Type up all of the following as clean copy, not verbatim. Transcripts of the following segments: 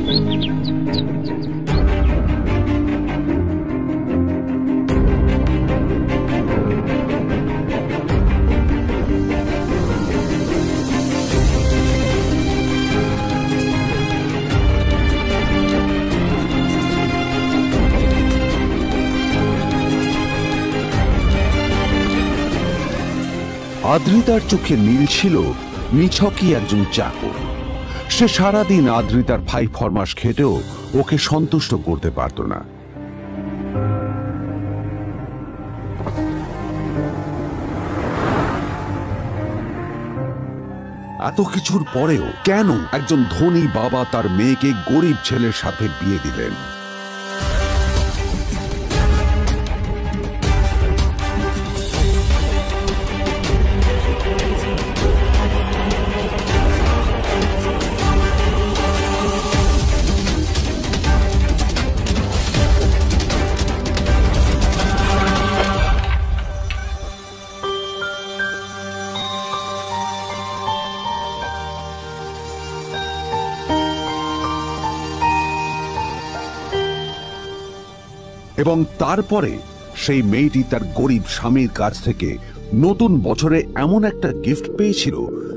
আদ্রিতার চোখে নীল ছিল নিছকই একজন চাকর। সে সারাদিন আদ্রিতার ভাই ফরমাস খেটেও ওকে সন্তুষ্ট করতে পারত না। এত কিছুর পরেও কেন একজন ধনী বাবা তার মেয়েকে গরিব ছেলের সাথে বিয়ে দিলেন? এবং তারপরে সেই মেয়েটি তার গরিব স্বামীর কাছ থেকে নতুন বছরে এমন একটা গিফট পেয়েছিল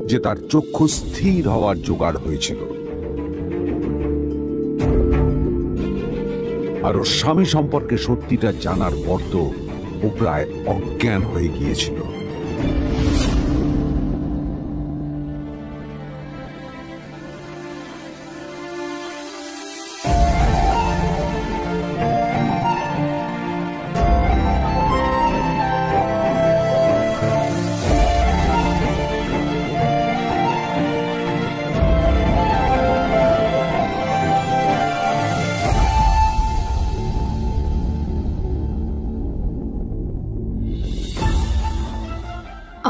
যে তার চক্ষু স্থির হওয়ার জোগাড় হয়েছিল। আর ওর স্বামী সম্পর্কে সত্যিটা জানার পর তো ও প্রায় অজ্ঞান হয়ে গিয়েছিল।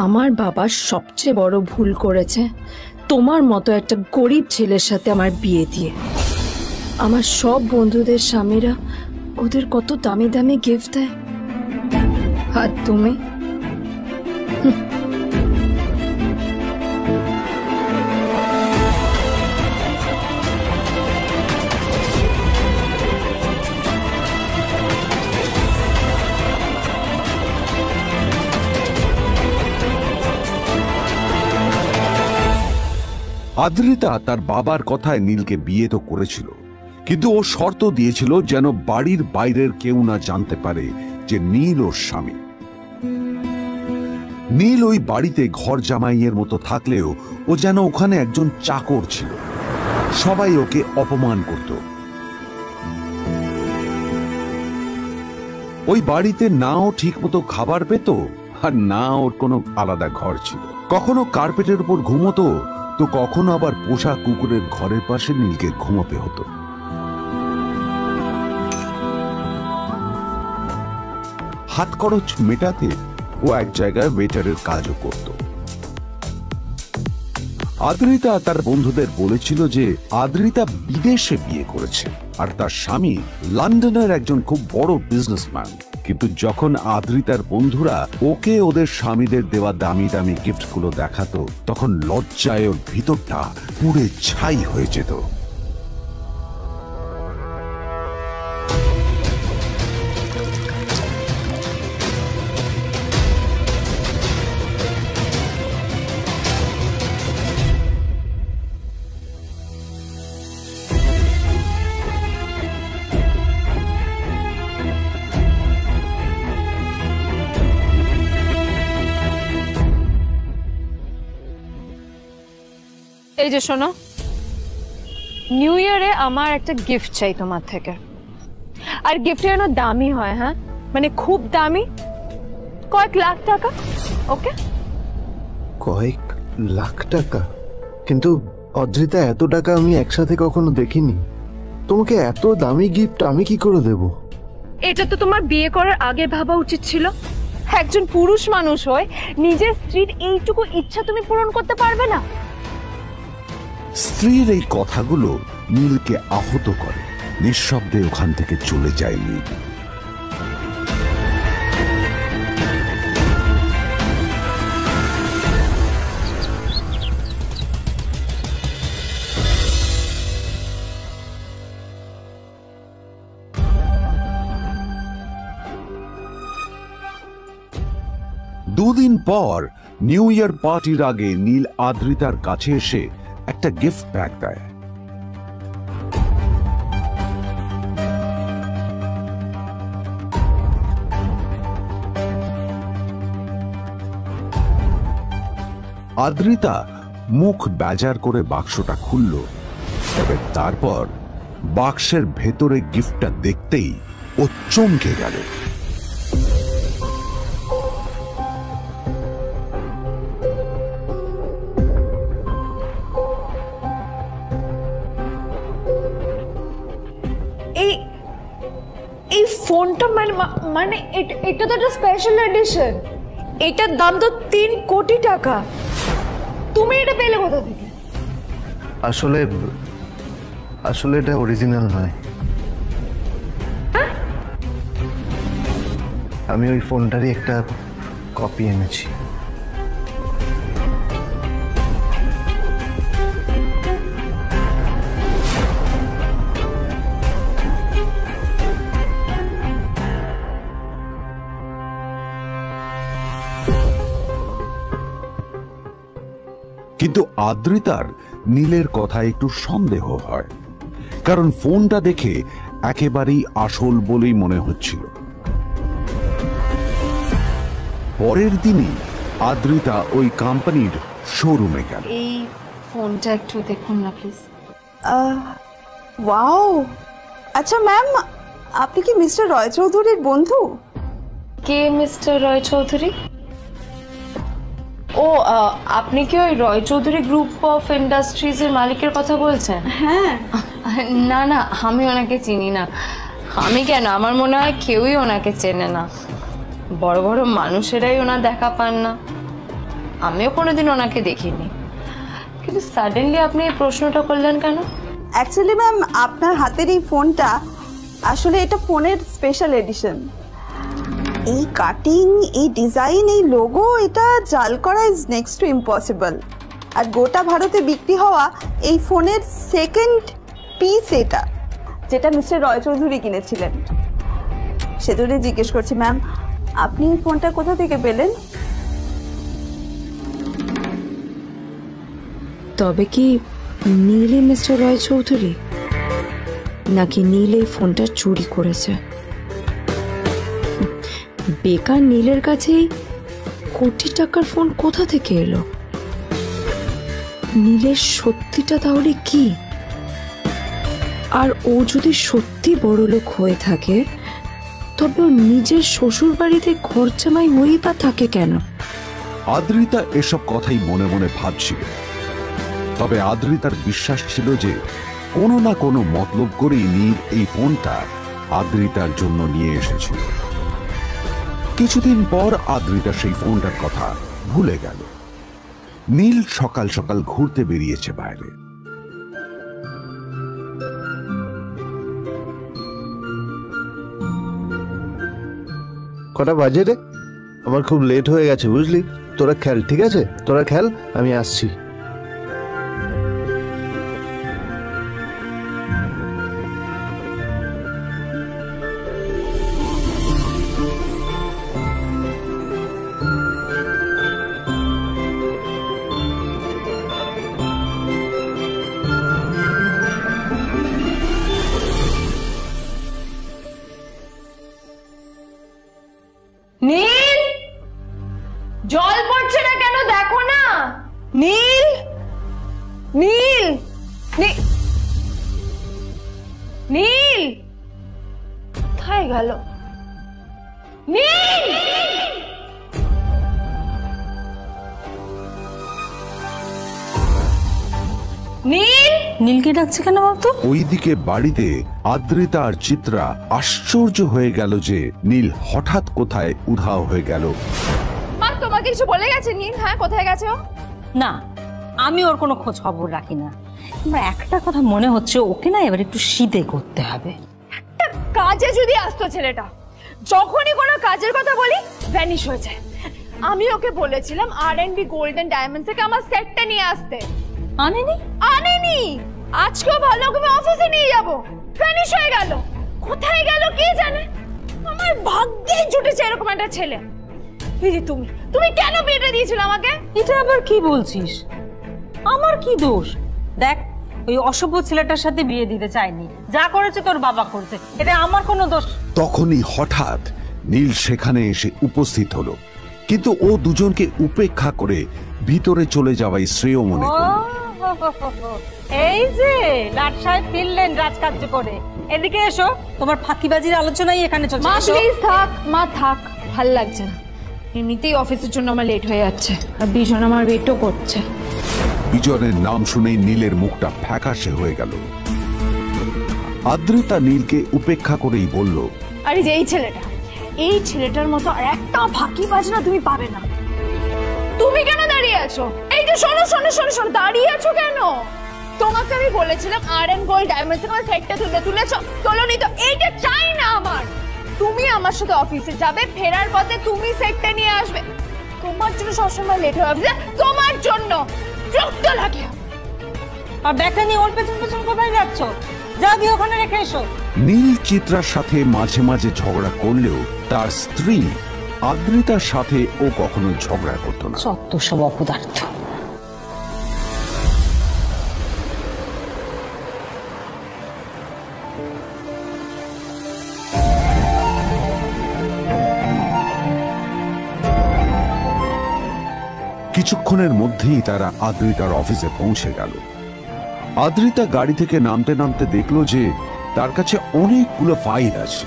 আমার বাবা সবচেয়ে বড় ভুল করেছে তোমার মতো একটা গরিব ছেলের সাথে আমার বিয়ে দিয়ে। আমার সব বন্ধুদের স্বামীরা ওদের কত দামি দামি গিফট দেয়, আর তুমি আদ্রিতা তার বাবার কথায় নীলকে বিয়ে তো করেছিল, কিন্তু ও শর্ত দিয়েছিল যেন বাড়ির বাইরের কেউ না জানতে পারে যে নীল ওর স্বামী। নীল ওই বাড়িতে ঘর জামাইয়ের মতো থাকলেও ও যেন ওখানে একজন চাকর ছিল। সবাই ওকে অপমান করত। ওই বাড়িতে না ও ঠিক মতো খাবার পেত, আর না ওর কোনো আলাদা ঘর ছিল। কখনো কার্পেটের উপর ঘুমোতো, তো কখনো আবার পোষা কুকুরের ঘরের পাশে নীলকে ঘুমোতে হতো। হাত খরচ মেটাতে ও এক জায়গায় ওয়েটারের কাজও করত। আদ্রিতা তার বন্ধুদের বলেছিল যে আদ্রিতা বিদেশে বিয়ে করেছে আর তার স্বামী লন্ডনের একজন খুব বড় বিজনেসম্যান। কিন্তু যখন আদ্রিতার বন্ধুরা ওকে ওদের স্বামীদের দেওয়া দামি দামি গিফটগুলো দেখাতো, তখন লজ্জায় ওর ভিতরটা পুড়ে ছাই হয়ে যেত। এই যে শোনো, নিউ ইয়ারে আমার একটা গিফট চাই তোমার থেকে। আর গিফট যেন দামি হয়, হ্যাঁ, মানে খুব দামি, কয়েক লাখ টাকা। ওকে? কয়েক লাখ টাকা? কিন্তু অদ্রিতা, এত টাকা আমি একসাথে কখনো দেখিনি। তোমাকে এত দামি গিফট আমি কি করে দেব? এটা তো তোমার বিয়ে করার আগে ভাবা উচিত ছিল। একজন পুরুষ মানুষ হয়ে নিজের স্ত্রীর এইটুকু ইচ্ছা তুমি পূরণ করতে পারবে না? স্ত্রীর এই কথাগুলো নীলকে আহত করে। নিঃশব্দে ওখান থেকে চলে যায় নীল। দুদিন পর নিউ ইয়ার পার্টির আগে নীল আদ্রিতার কাছে এসে একটা গিফট প্যাক দেয়। আদ্রিতা মুখ বেজার করে বাক্সটা খুলল, তবে তারপর বাক্সের ভেতরে গিফটটা দেখতেই ও চমকে গেল। এই ফোনটা মানে এটা তো একটা স্পেশাল এডিশন, এটার দাম তো 3 কোটি টাকা। তুমি এটা পেলে কোথা থেকে? আসলে এটা অরিজিনাল নয়। আমি ওই ফোনটারই একটা কপি এনেছি। কিন্তু আদ্রিতার নীলের কথা একটু সন্দেহ হয়, কারণ ফোনটা দেখে একেবারেই আসল বলেই মনে হচ্ছিল। পরের দিনই আদ্রিতা ওই কোম্পানির শোরুমে গেল। এই ফোনটা একটু দেখুন না প্লিজ। ওয়াও, আচ্ছা ম্যাম, আপনি কি মিস্টার রয় চৌধুরীর বন্ধু? কে মিস্টার রয় চৌধুরী? ও, আপনি কি ওই রয় চৌধুরী গ্রুপ অফ ইন্ডাস্ট্রিজের মালিকের কথা বলছেন? হ্যাঁ। না না, আমি ওনাকে চিনি না। আমি কেন, আমার মনে হয় কেউই ওনাকে চেনে না। বড় বড় মানুষেরাই ওনার দেখা পান না। আমিও কোনোদিন ওনাকে দেখিনি, কিন্তু সাডেনলি আপনি এই প্রশ্নটা করলেন কেন? অ্যাকচুয়ালি ম্যাম, আপনার হাতের এই ফোনটা আসলে এটা ফোনের স্পেশাল এডিশন। এই কাটিং, এই ডিজাইন, এই লোগো, এটা জাল করা ইজ নেক্সট টু ইম্পসিবল। আর গোটা ভারতে বিক্রি হওয়া এই ফোনের সেকেন্ড পিস এটা, যেটা মিস্টার রয় চৌধুরী কিনেছিলেন। সেজন্য জিজ্ঞেস করছি ম্যাম, আপনি এই ফোনটা কোথা থেকে পেলেন? তবে কি নীলই মিস্টার রয় চৌধুরী, নাকি নীল এই ফোনটা চুরি করেছে? বেকার নীলের কাছেই কোটি টাকার ফোন কোথা থেকে এলো? নীলের সত্যিটা তাহলে কি? আর ও যদি সত্যি বড়লোক হয়ে থাকে, তবে ও নিজের শ্বশুর বাড়িতে ঘরজামাই হয়েই বা থাকে কেন? আদ্রিতা এসব কথাই মনে মনে ভাবছিল, তবে আদ্রিতার বিশ্বাস ছিল যে কোনো না কোনো মতলব করেই নীল এই ফোনটা আদ্রিতার জন্য নিয়ে এসেছিল। কিছুদিন পর আদ্রিতা সেই ফোনটার কথা ভুলে গেল। নীল সকাল সকাল ঘুরতে বেরিয়েছে বাইরে। কটা বাজে রে? আমার খুব লেট হয়ে গেছে বুঝলি। তোরা খেল, ঠিক আছে? তোরা খেল, আমি আসছি। নীল, জল পড়ছে না কেন দেখো না। নীল, নীল, নীল কোথায় গেল? নীল, নীল, নীলকে ডাকছে কেন বলতো? ওইদিকে বাড়িতে আদ্রিতা আর চিত্রা আশ্চর্য হয়ে গেল যে নীল হঠাৎ কোথায় উধাও হয়ে গেল। মা, তোমাকে কিছু বলে গেছে নীল? হ্যাঁ, কোথায় গেছে ও? না, আমি ওর কোনো খোঁজ খবর রাখি না। আমার একটা কথা মনে হচ্ছে, ওকে না এবার একটু শীতে করতে হবে। একটা কাজে যদি আসতো ছেলেটা, যখনই কোনো কাজের কথা বলি ভ্যানিশ হয়ে যায়। আমি ওকে বলেছিলাম R&B গোল্ড এন্ড ডায়মন্ড থেকে আমার সেটটা নিয়ে আসতে, আনেনি। আজকেও ভালো ওকে আমি অফিসে নিয়ে যাবো, ভ্যানিশ হয়ে গেল। কোথায় গেল কে জানে। আমার ভাগ্যে জুটেছে এরকম একটা ছেলে। এই যে তুমি তুমি কেন বিয়েটা দিয়েছিলে আমাকে? এটা আবার কি বলছিস? আমার কি দোষ? দেখ, ওই অসভ্য ছেলেটার সাথে বিয়ে দিতে চাইনি, যা করেছে তোর বাবা করছে, এটা আমার কোনো দোষ। তখনই হঠাৎ নীল সেখানে এসে উপস্থিত হলো, কিন্তু ও দুজনকে উপেক্ষা করে ভিতরে চলে যাওয়াই শ্রেয় মনে করল। এই যে লাট সাহেব ফিরলেন রাজকার্য করে, এদিকে এসো, তোমার ফাঁকিবাজির আলোচনাই এখানে চলছে। মা প্লিজ থাক, মা থাক, ভাল লাগছে না। এমনিতেই অফিসের জন্য আমার লেট হয়ে যাচ্ছে, আর বিজন আমার ওয়েটও করছে। বিজনের নাম শুনেই নীলের মুখটা ফ্যাকাশে হয়ে গেল। আদ্রিতা নীলকে উপেক্ষা করেই বলল, আরে যে এই ছেলেটার মতো আর একটা ফাঁকি বাজনা তুমি পাবে না। তুমি কেন দাঁড়িয়ে আছো? এই যে শোনো শোনো শোনো শোনো, দাঁড়িয়ে আছো কেন? তোমাকে আমি বলেছিলাম আর.এন. গোল্ড ডায়মন্ডস থেকে সেটটা তুলেছো, তোলোনি তো। এইটা চাই না আমার। তুমি আমার সাথে অফিসে যাবে, ফেরার পথে তুমি সেটটা নিয়ে আসবে। তোমার জন্য সবসময় লেট হয়ে অফিসে, তোমার জন্য বিরক্ত লাগে। আর ব্যাগটা নিয়ে ওর পেছন পেছন কোথায় যাচ্ছ? যা দিয়ে ওখানে রেখে এসো। নীল চিত্রার সাথে মাঝে মাঝে ঝগড়া করলেও তার স্ত্রী আদ্রিতার সাথে ও কখনো ঝগড়া করতো না। সত্য সব অপদার্থ। কিছুক্ষণের মধ্যেই তারা আদ্রিতার অফিসে পৌঁছে গেল। আদ্রিতা গাড়ি থেকে নামতে নামতে দেখলো যে তার কাছে অনেকগুলো ফাইল আছে।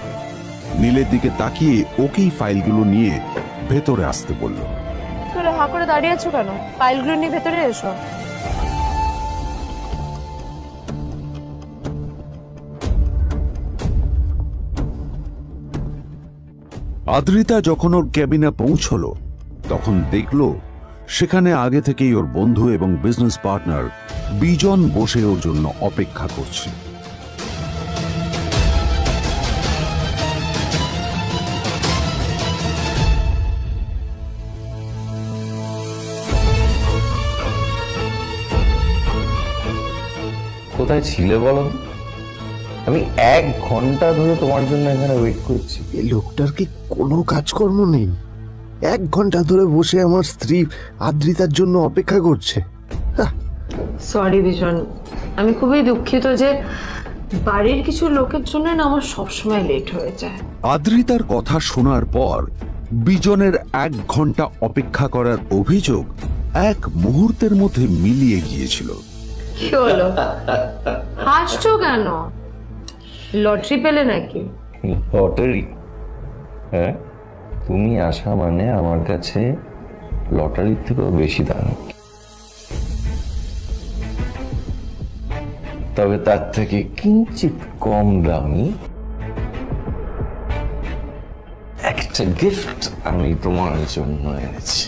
নীলের দিকে তাকিয়ে ওকেই ফাইলগুলো নিয়ে ভেতরে আসতে বলল। তোরা হা করে দাঁড়িয়ে আছো কেন? ফাইলগুলো নিয়ে ভেতরে এসো। আদ্রিতা যখন ওর ক্যাবিনে পৌঁছলো তখন দেখলো সেখানে আগে থেকেই ওর বন্ধু এবং বিজনেস পার্টনার বিজন বসে ওর জন্য অপেক্ষা করছে। কোথায় ছিলে বলো? আমি 1 ঘন্টা ধরে তোমার জন্য এখানে ওয়েট করছি। এই লোকটার কি কোনো কাজকর্ম নেই? 1 ঘন্টা ধরে বসে আমার স্ত্রী আদ্রিতার জন্য অপেক্ষা করছে। সরি বিজন, আমি খুবই দুঃখিত যে বাড়ির কিছু লোকের জন্য না আমার সবসময় লেট হয়ে যায়। আদ্রিতার কথা শোনার পর বিজনের 1 ঘন্টা অপেক্ষা করার অভিযোগ 1 মুহূর্তের মধ্যে মিলিয়ে গিয়েছিল। কি হলো? হাসছো কেন? লটারি পেলে নাকি? লটারি? হ্যাঁ, তুমি আসা মানে আমার কাছে লটারির থেকেও বেশি দাম। তবে তার থেকে কিঞ্চিত কম দামি একটা গিফট আমি তোমার জন্য এনেছি।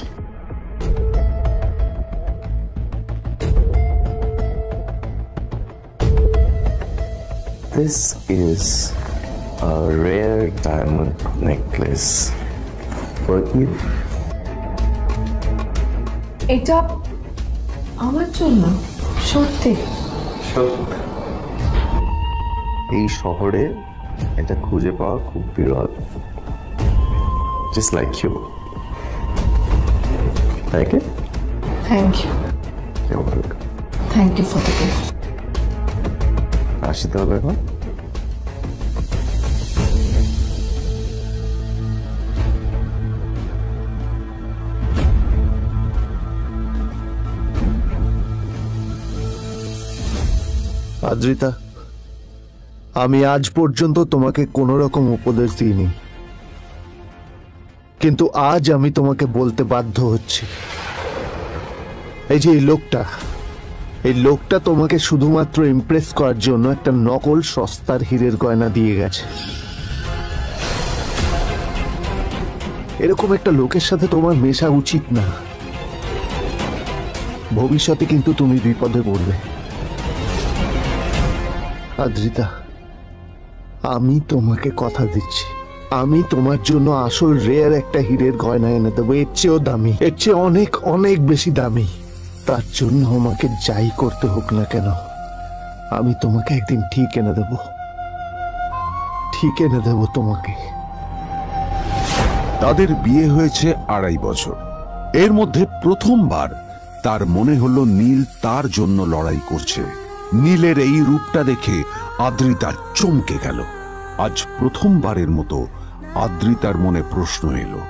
This is a rare diamond necklace for you. এটা আমার জন্য? সত্যি? এই শহরে এটা খুঁজে পাওয়া খুব বিরল। Just like you. Like it? Thank you. You're welcome. Thank you for the gift. আসি তাহলে এখন। আদ্রিতা, আমি আজ পর্যন্ত তোমাকে কোনো রকম উপদেশ দিইনি, কিন্তু আজ আমি তোমাকে বলতে বাধ্য হচ্ছি। এই যে এই লোকটা তোমাকে শুধুমাত্র ইমপ্রেস করার জন্য একটা নকল সস্তার হীরের গয়না দিয়ে গেছে। এরকম একটা লোকের সাথে তোমার মেশা উচিত না। ভবিষ্যতে কিন্তু তুমি বিপদে পড়বে। আদ্রিতা, আমি তোমাকে কথা দিচ্ছি, আমি তোমার জন্য আসল রেয়ার একটা হীরের গয়না এনে দেবো, এর চেয়েও দামি, এর চেয়ে অনেক অনেক বেশি দামি। তার জন্য আমাকে যাই করতে হোক না কেন, আমি তোমাকে একদিন ঠিক এনে দেবো, ঠিক এনে দেবো তোমাকে। তাদের বিয়ে হয়েছে 2.5 বছর। এর মধ্যে প্রথমবার তার মনে হলো নীল তার জন্য লড়াই করছে। নীলের এই রূপটা দেখে আদ্রিতা চমকে গেল। আজ প্রথমবারের মতো আদ্রিতার মনে প্রশ্ন এলো,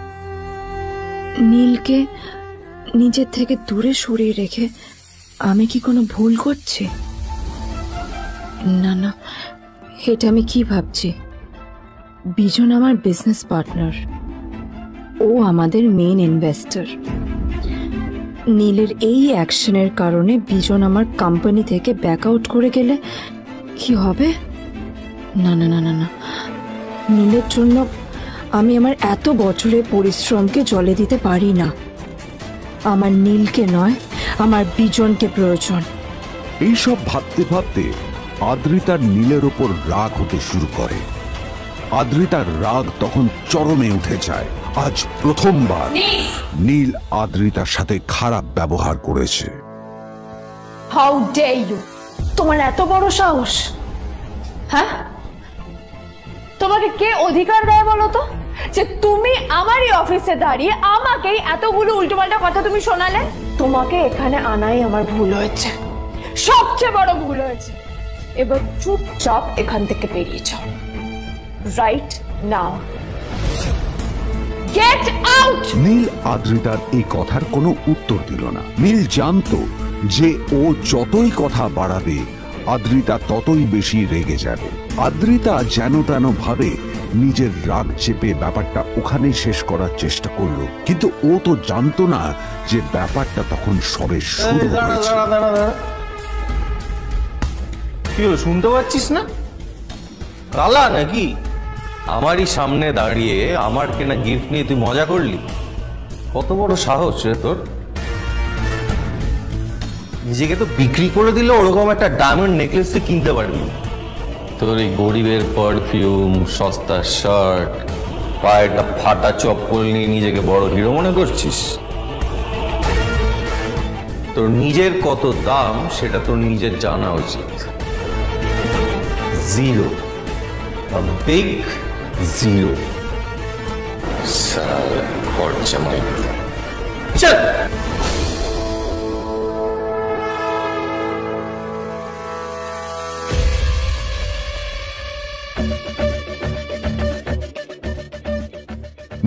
নীলকে নিজের থেকে দূরে সরিয়ে রেখে আমি কি কোনো ভুল করছি? না না, এটা আমি কি ভাবছি? বিজন আমার বিজনেস পার্টনার, ও আমাদের মেইন ইনভেস্টর। নীলের এই অ্যাকশনের কারণে বিজন আমার কোম্পানি থেকে ব্যাক আউট করে গেলে কি হবে? না না না না না, নীলের জন্য আমি আমার এত বছরের পরিশ্রমকে জলে দিতে পারি না। আমার নীলকে নয়, আমার বিজনকে প্রয়োজন। এইসব ভাবতে ভাবতে আদ্রিতার নীলের ওপর রাগ হতে শুরু করে। আদ্রিতার রাগ তখন চরমে উঠে যায়। আজ প্রথমবার নীল আদ্রিতার সাথে খারাপ ব্যবহার করেছে। How dare you! তোমার এত বড় সাহস! হ্যাঁ, তোমাকে কে অধিকার দেয় বলো তো যে তুমি আমারই অফিসে দাঁড়িয়ে আমাকেই এতগুলো উল্টোপাল্টা কথা তুমি শোনালে? তোমাকে এখানে আনাই আমার ভুল হয়েছে, সবচেয়ে বড় ভুল হয়েছে। এবার চুপচাপ এখান থেকে বেরিয়ে যাও, right now. Get out! Neel আদ্রিতার এই কথার কোনো উত্তর দিল না। নীল জানতো যে ও যতই কথা বাড়াবে আদ্রিতা ততই বেশি রেগে যাবে। আদ্রিতা যেন তেন ভাবে নিজের রাগ চেপে ব্যাপারটা ওখানেই শেষ করার চেষ্টা করলো, কিন্তু ও তো জানতো না যে ব্যাপারটা তখন সবে শুরু হয়েছে। কি হলো, শুনতে পাচ্ছিস না? কালা নাকি? আমারই সামনে দাঁড়িয়ে আমার কেনা গিফট নিয়ে তুই মজা করলি? কত বড় সাহস রে তোর! নিজেকে তো বিক্রি করে দিলে ওরকম একটা ডায়মন্ড নেকলেস তুই কিনতে পারবি। তোর এই গরিবের পারফিউম, সস্তা শার্ট, পায়ে একটা ফাটা চপ্পল নিয়ে নিজেকে বড় হিরো মনে করছিস? তোর নিজের কত দাম সেটা তোর নিজের জানা উচিত। Zero, big zero. সারা খরচা মাই চল।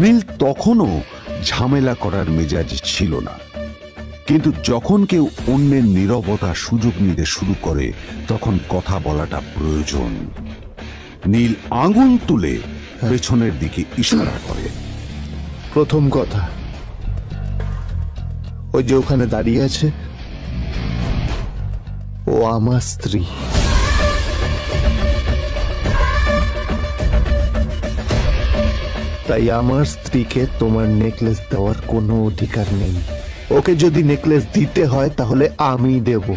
নীল তখনও ঝামেলা করার মেজাজ ছিল না, কিন্তু যখন কেউ অন্যের নীরবতা সুযোগ নিতে শুরু করে তখন কথা বলাটা প্রয়োজন। নীল আঙুল তুলে পেছনের দিকে ইশারা করে। প্রথম কথা, ওই যে ওখানে দাঁড়িয়ে আছে, ও আমার স্ত্রী। তাই আমার স্ত্রীকে তোমার নেকলেস দেওয়ার কোনো অধিকার নেই। ওকে যদি নেকলেস দিতে হয় তাহলে আমি দেব।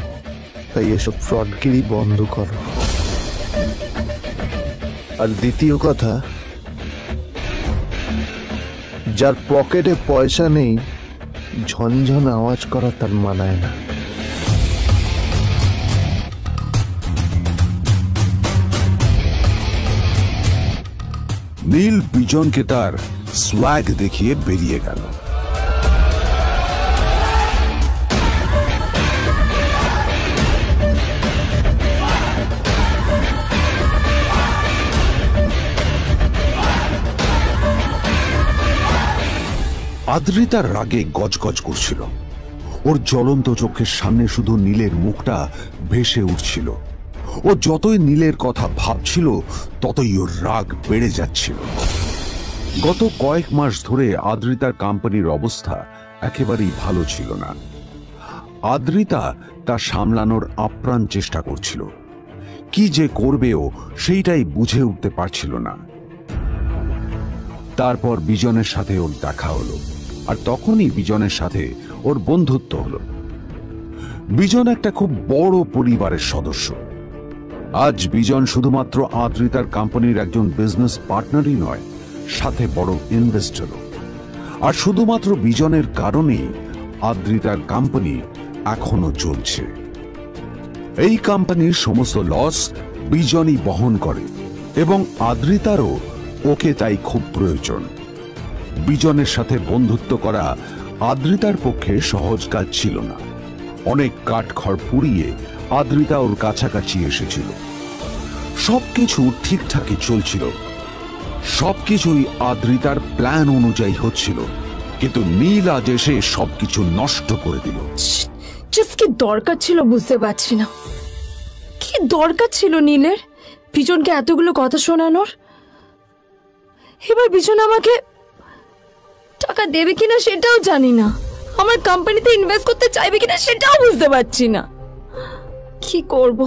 তাই এসব ফ্রডগিরি বন্ধ করো। আর দ্বিতীয় কথা, যার পকেটে পয়সা নেই ঝনঝন আওয়াজ করা তার মানায় না। নীল বিজনকে তার সোয়াগ দেখিয়ে বেরিয়ে গেল। আদ্রিতার রাগে গজগজ করছিল। ওর জ্বলন্ত চোখের সামনে শুধু নীলের মুখটা ভেসে উঠছিল। ও যতই নীলের কথা ভাবছিল ততই ওর রাগ বেড়ে যাচ্ছিল। গত কয়েক মাস ধরে আদ্রিতার কোম্পানির অবস্থা একেবারেই ভালো ছিল না। আদ্রিতা তা সামলানোর আপ্রাণ চেষ্টা করছিল। কি যে করবেও সেইটাই বুঝে উঠতে পারছিল না। তারপর বিজনের সাথে ওর দেখা হলো, আর তখনই বিজনের সাথে ওর বন্ধুত্ব হলো। বিজন একটা খুব বড় পরিবারের সদস্য। আজ বিজন শুধুমাত্র আদ্রিতার কোম্পানির একজন বিজনেস পার্টনারই নয়, সাথে বড় ইনভেস্টরও। আর শুধুমাত্র বিজনের কারণেই আদ্রিতার কোম্পানি এখনো চলছে। এই কোম্পানির সমস্ত লস বিজনই বহন করে এবং আদ্রিতারও ওকে তাই খুব প্রয়োজন। বিজনের সাথে বন্ধুত্ব করা আদ্রিতার পক্ষে সহজ কাজ ছিল না। অনেক কাঠখড় পুড়িয়ে আদ্রিতা ওর কাছাকাছি এসেছিল। সবকিছু ঠিকঠাকই চলছিল, সবকিছুই আদ্রিতার প্ল্যান অনুযায়ী হচ্ছিল, কিন্তু নীল আজ এসে সবকিছু নষ্ট করে দিল। জাস্ট কি দরকার ছিল বুঝতে পারছি না। কি দরকার ছিল নীলের বিজনকে এতগুলো কথা শোনানোর? এবার বিজন আমাকে টাকা দেবে কিনা সেটাও জানি না, আমার কোম্পানিতে ইনভেস্ট করতে চাইবে কিনা সেটাও বুঝতে পারছি না। কি করব?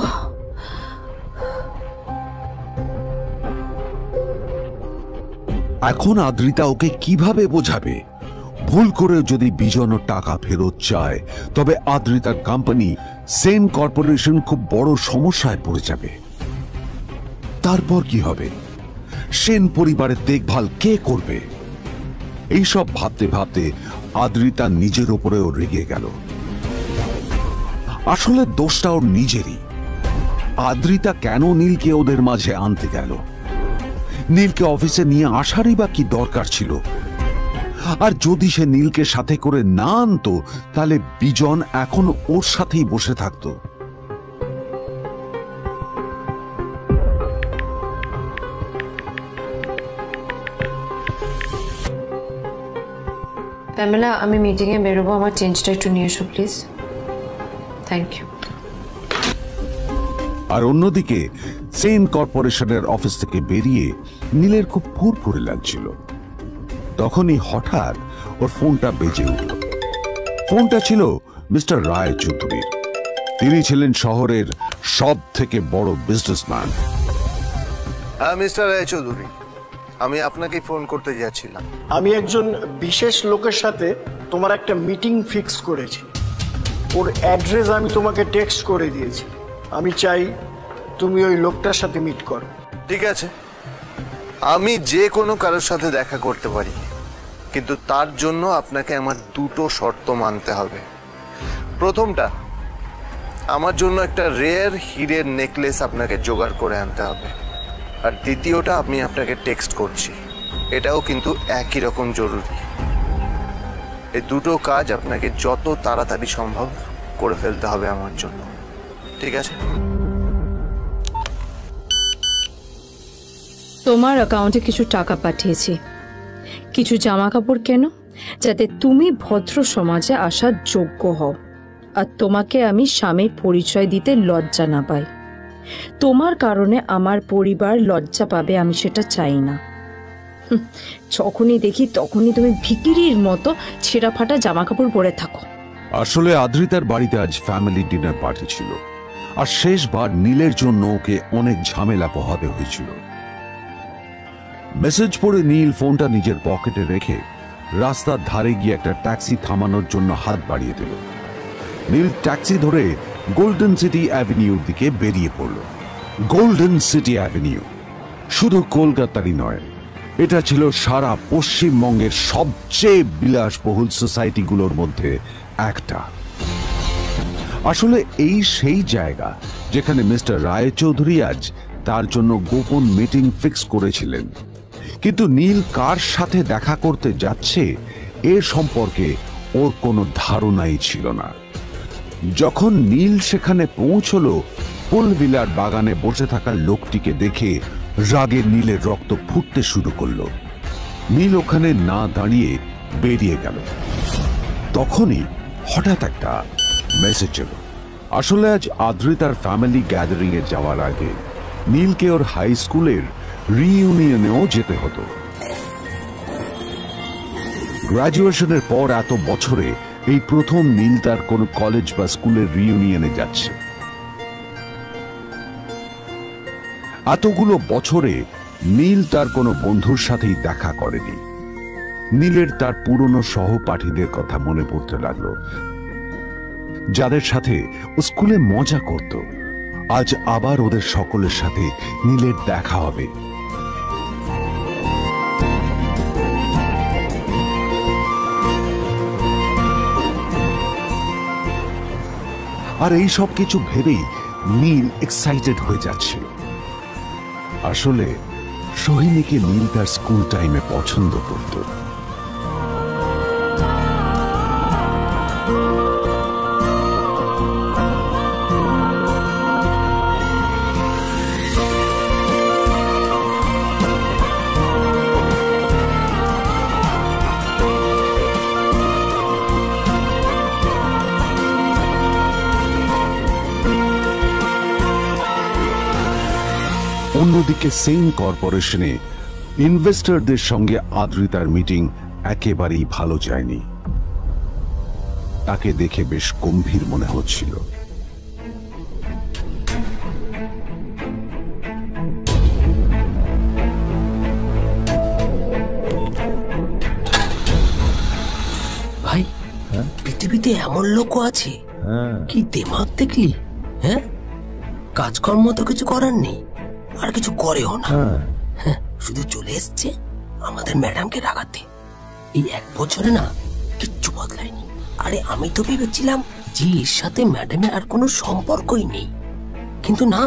এখন আদ্রিতা ওকে কিভাবে বোঝাবে? ভুল করে যদি বিজন টাকা ফেরত চায় তবে আদ্রিতার কোম্পানি সেন কর্পোরেশন খুব বড় সমস্যায় পড়ে যাবে। তারপর কি হবে? সেন পরিবারের দেখভাল কে করবে? এইসব ভাবতে ভাবতে আদ্রিতা নিজের উপরেও রেগে গেল। আসলে দোষটা ওর নিজেরই। আদ্রিতা কেন নীলকে ওদের মাঝে আনতে গেল? নীলকে অফিসে নিয়ে আসারই বা কি দরকার ছিল? আর যদি সে নীলকে সাথে করে না আনতো তাহলে বিজন এখন ওর সাথেই বসে থাকতো। প্যামেলা, আমি মিটিং এ বেরোবো, আমার চেঞ্জটা একটু নিয়ে এসো প্লিজ। Thank you. আর অন্যদিকে সেন কর্পোরেশনের অফিস থেকে বেরিয়ে নীলের খুব ফুরফুরে লাগছিল। তখনই হঠাৎ ওর ফোনটা বেজে উঠল। ফোনটা ছিল মিস্টার রায় চৌধুরীর। তিনি ছিলেন শহরের সব থেকে বড় বিজনেসম্যান। হ্যাঁ মিস্টার রায় চৌধুরী, আমি আপনাকে ফোন করতে যাচ্ছিলাম। আমি একজন বিশেষ লোকের সাথে তোমার একটা মিটিং ফিক্স করেছি। ওর অ্যাড্রেস আমি তোমাকে টেক্সট করে দিয়েছি। আমি চাই তুমি ওই লোকটার সাথে মিট করো। ঠিক আছে, আমি যে কোনো কারোর সাথে দেখা করতে পারি, কিন্তু তার জন্য আপনাকে আমার দুটো শর্ত মানতে হবে। প্রথমটা, আমার জন্য একটা রেয়ার হীরের নেকলেস আপনাকে জোগাড় করে আনতে হবে। আর দ্বিতীয়টা, আমি আপনাকে টেক্সট করছি, এটাও কিন্তু একই রকম জরুরি। এই দুটো কাজ আপনাকে যত তাড়াতাড়ি সম্ভব করে ফেলতে হবে আমার জন্য, ঠিক আছে? তোমার অ্যাকাউন্টে কিছু টাকা পাঠিয়েছি, কিছু জামা কাপড় কেন, যাতে তুমি ভদ্র সমাজে আসার যোগ্য হও, আর তোমাকে আমি স্বামীর পরিচয় দিতে লজ্জা না পাই। তোমার কারণে আমার পরিবার লজ্জা পাবে, আমি সেটা চাই না। যখনই দেখি তখনই তুমি ভিখিরির মতো ছেঁড়া ফাটা জামা কাপড় পরে থাকো। আসলে আদ্রিতার বাড়িতে আজ ফ্যামিলি ডিনার পার্টি ছিল, আর শেষবার নীলের জন্য ওকে অনেক ঝামেলা পোহাতে হয়েছিল। মেসেজ পড়ে নীল ফোনটা নিজের পকেটে রেখে রাস্তার ধারে গিয়ে একটা ট্যাক্সি থামানোর জন্য হাত বাড়িয়ে দিল। নীল ট্যাক্সি ধরে গোল্ডেন সিটি অ্যাভিনিউর দিকে বেরিয়ে পড়ল। গোল্ডেন সিটি অ্যাভিনিউ শুধু কলকাতারই নয়, এটা ছিল সারা পশ্চিমবঙ্গের সবচেয়ে বিলাসবহুল সোসাইটিগুলোর মধ্যে একটা। আসলে এই সেই জায়গা যেখানে মিস্টার রায় চৌধুরী আজ তার জন্য গোপন মিটিং ফিক্স করেছিলেন। কিন্তু নীল কার সাথে দেখা করতে যাচ্ছে এ সম্পর্কে ওর কোনো ধারণাই ছিল না। যখন নীল সেখানে পৌঁছল, ফুলভিলার বাগানে বসে থাকা লোকটিকে দেখে রাগে নীলের রক্ত ফুটতে শুরু করলো। নীল ওখানে না দাঁড়িয়ে বেরিয়ে গেল। তখনই হঠাৎ একটা মেসেজ এলো। আসলে আজ আদ্রিতার ফ্যামিলি গ্যাদারিং এ যাওয়ার আগে নীলকে ওর হাই স্কুলের রিইউনিয়নেও যেতে হতো। গ্রাজুয়েশনের পর এত বছরে এই প্রথম নীল তার কোনো কলেজ বা স্কুলের রিইউনিয়নে যাচ্ছে। এতগুলো বছরে নীল তার কোনো বন্ধুর সাথেই দেখা করেনি। নীলের তার পুরনো সহপাঠীদের কথা মনে পড়তে লাগলো, যাদের সাথে ও স্কুলে মজা করত। আজ আবার ওদের সকলের সাথে নীলের দেখা হবে। আর এই সব কিছু ভেবেই নীল এক্সাইটেড হয়ে যাচ্ছিল। আসলে সোহিনীকে নীল তার স্কুল টাইমে পছন্দ করত, অন্যদিকে সেন কর্পোরেশনে ইনভেস্টরদের সঙ্গে আদ্রিতার মিটিং একেবারেই ভালো যায়নি। তাকে দেখে বেশ গম্ভীর মনে হচ্ছিল। ভাই, পৃথিবীতে এমন লোকও আছে, কি দিমাগ দেখলি? হ্যাঁ, কাজকর্ম তো কিছু করার নেই, আর কিছু করেও না। হ্যাঁ, শুধু চলে এসছে আমাদের ম্যাডামকে রাগাতে। এই 1 বছরে না কিচ্ছু বদলায়নি। আরে আমি তো ভেবেছিলাম যে এর সাথে ম্যাডামের আর কোনো সম্পর্কই নেই, কিন্তু না,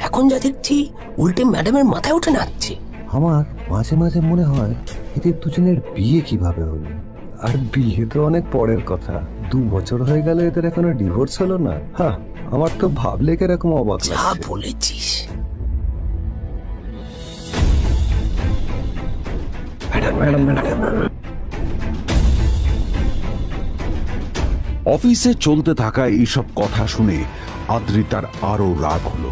এখন যা দেখছি উল্টে ম্যাডামের মাথায় উঠে নাচছে। আমার মাঝে মাঝে মনে হয় এদের দুজনের বিয়ে কিভাবে হলো। আর বিয়ে তো অনেক পরের কথা, 2 বছর হয়ে গেল, এদের এখনো ডিভোর্স হলো না। হ্যাঁ, আমার তো ভাবলে কিরকম অবাক যা লাগছে। বলেছিস। অফিসে চলতে থাকা এইসব কথা শুনে আদ্রিতার আরো রাগ হলো।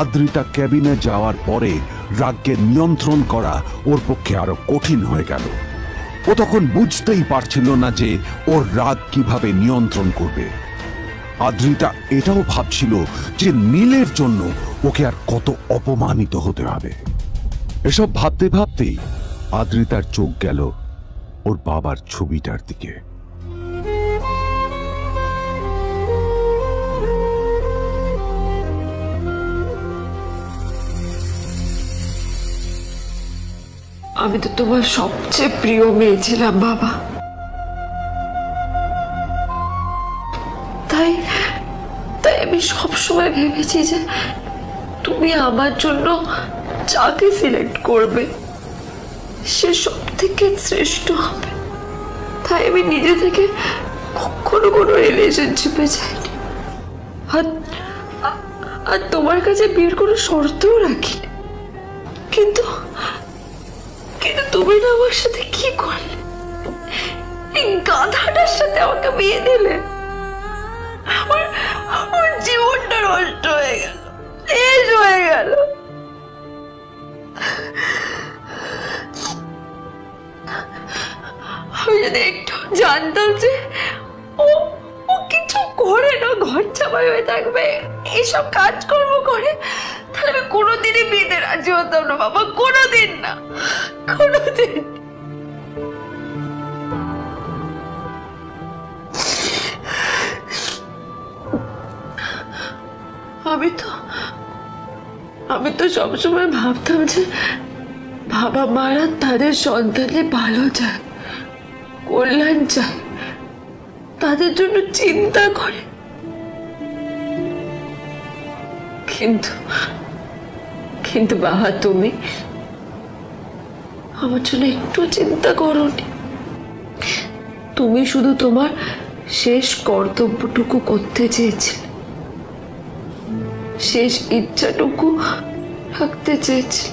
আদ্রিতা ক্যাবিনে যাওয়ার পরে রাগকে নিয়ন্ত্রণ করা ওর পক্ষে আরো কঠিন হয়ে গেল। ও তখন বুঝতেই পারছিল না যে ওর রাগ কিভাবে নিয়ন্ত্রণ করবে। আদ্রিতা এটাও ভাবছিল যে নীলের জন্য ওকে আর কত অপমানিত হতে হবে। এসব ভাবতে ভাবতেই আদ্রিতার চোখ গেল ওর বাবার ছবিটার দিকে। আমি তো তোমার সবচেয়ে প্রিয় মেয়ে ছিলাম বাবা, তাই তাই আমি সবসময় ভেবেছি যে তুমি আমার জন্য যাকে সিলেক্ট করবে সে সব থেকে শ্রেষ্ঠ হবে। তাই আমি নিজে থেকে কখনো কোনো রিলেশনশিপে যাইনি, আর তোমার কাছে বিয়ের কোনো শর্তও রাখি। কিন্তু তুমি না আমার সাথে কি করলে? এই গাধাটার সাথে আমাকে বিয়ে দিলে। আমার জীবনটা নষ্ট হয়ে গেল, শেষ হয়ে গেল। আমি যদি একটু জানতাম যে ও কিছু করে না, ঘর চাপাই হয়ে থাকবে, এইসব কাজকর্ম করে, তাহলে আমি কোনোদিনই বিয়েতে রাজি হতাম না বাবা, কোনোদিন না, কোনোদিন। আমি তো সবসময় ভাবতাম যে বাবা মারা তাদের সন্তানের ভালো চায়, কল্যাণ চায়, তাদের জন্য চিন্তা করে। কিন্তু বাবা, তুমি আমার জন্য একটু চিন্তা করোনি। তুমি শুধু তোমার শেষ কর্তব্যটুকু করতে চেয়েছিলে, শেষ ইচ্ছাটুকু রাখতে চেয়েছিলে।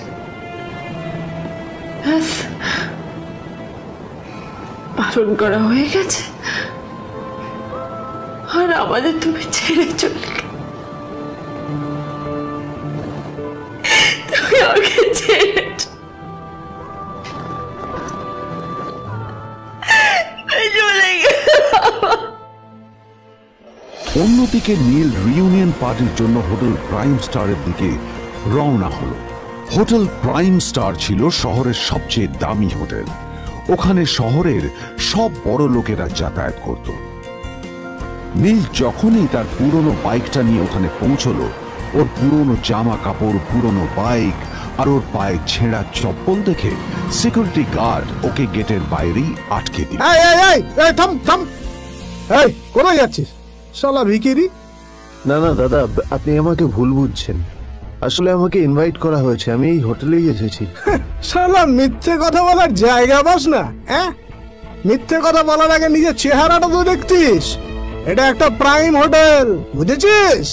পালন করা হয়ে গেছে, আর আমাদের তুমি ছেড়ে চলে গেলে। তুমি আমাকে ছেড়ে চলে গেলে। অন্যদিকে নীল রিউনিয়ন পার্টির জন্য হোটেল প্রাইম স্টারের দিকে রওনা হলো। হোটেল প্রাইম স্টার ছিল শহরের সবচেয়ে দামি হোটেল। ওখানে শহরের সব বড় লোকেরা যাতায়াত করত। নীল যখনই তার পুরনো বাইকটা নিয়ে ওখানে পৌঁছলো, ওর পুরনো জামা কাপড়, পুরনো বাইক আর ওর পায়ে ছেঁড়া চপ্পল দেখে সিকিউরিটি গার্ড ওকে গেটের বাইরেই আটকে দিল। কোথায় যাচ্ছিস শালা ভিখিরি? না না দাদা, আপনি আমাকে ভুল বুঝছেন। আসলে আমাকে ইনভাইট করা হয়েছে, আমি এই হোটেলেই এসেছি। শালা মিথ্যে কথা বলার জায়গা পাস না? হ্যাঁ, মিথ্যে কথা বলার আগে নিজের চেহারাটা তো দেখতিস। এটা একটা প্রাইম হোটেল, বুঝেছিস?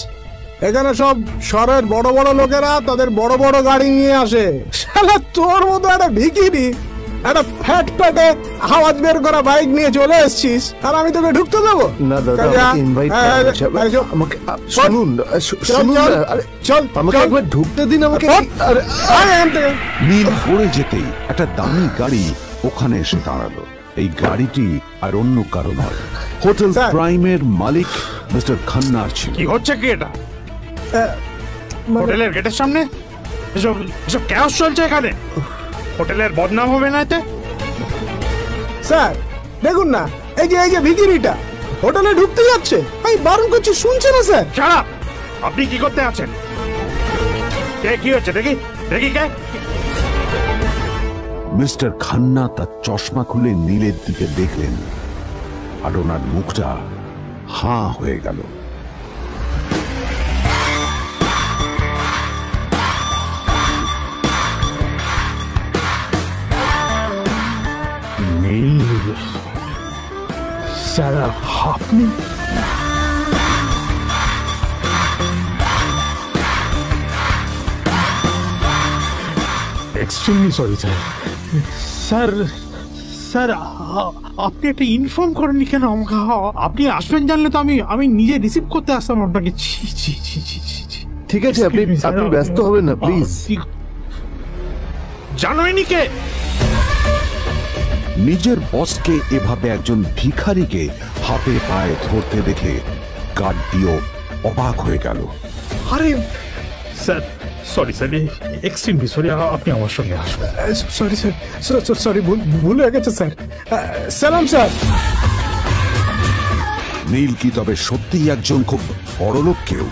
এখানে সব শহরের বড় বড় লোকেরা তাদের বড় বড় গাড়ি নিয়ে আসে। শালা তোর মতো একটা ভিখিরি একটা ফ্যাট প্যাটে আওয়াজ বের করা বাইক নিয়ে চলে এসেছিস, আর আমি তোকে ঢুকতে দেবো না দাদা, কাজা, আমাকে invite হ্যাঁ, করা হয়েছে। হ্যাঁ, আমাকে শুনুন, শুনুন চল, না, আরে, চল, আমাকে চল। একবার ঢুকতে দিন আমাকে। চল। আরে, আয় এখান থেকে। নীল পড়ে যেতেই একটা দামি গাড়ি ওখানে এসে দাঁড়ালো। এই গাড়িটি আর অন্য কারো নয়, হোটেল স্যার। প্রাইমের মালিক মিস্টার খান্নার ছিল। কি হচ্ছে কি এটা? মানে- হোটেলের গেটের সামনে এসব এসব ক্যাশ চলছে এখানে। হোটেলের বদনাম হবে না এতে? স্যার দেখুন না, এই যে ভিখিরিটা হোটেলে ঢুকতে যাচ্ছে, আমি বারণ করছি শুনছে না স্যার। ছাড়া আপনি কি করতে আছেন? কে কি হচ্ছে দেখি দেখি কে? মিস্টার খান্না তার চশমা খুলে নীলের দিকে দেখলেন, আর ওনার মুখটা হাঁ হয়ে গেল। স্যার আপনি extremely sorry sir. Sir sir আপনি একটা ইনফর্ম করেননি কেন আমাকে? আপনি আসবেন জানলে তো আমি নিজে রিসিভ করতে আসতাম আপনাকে। ছি ছি ছি ছি ছি ছি। ঠিক আছে, আপনি আপনি ব্যস্ত হবেন না প্লিজ। জানোইনি কে? নিজের বসকে এভাবে একজন ভিখারিকে হাতে পায়ে ধরতে দেখে গার্ডটিও অবাক হয়ে গেল। আরে sir sorry sir, extremely sorry. আপনি আমার সঙ্গে আসুন। সরি স্যার, সরি ভুল হয়ে গেছে স্যার। সালাম স্যার। নীল কি তবে সত্যিই একজন খুব বড়লোক কেউ?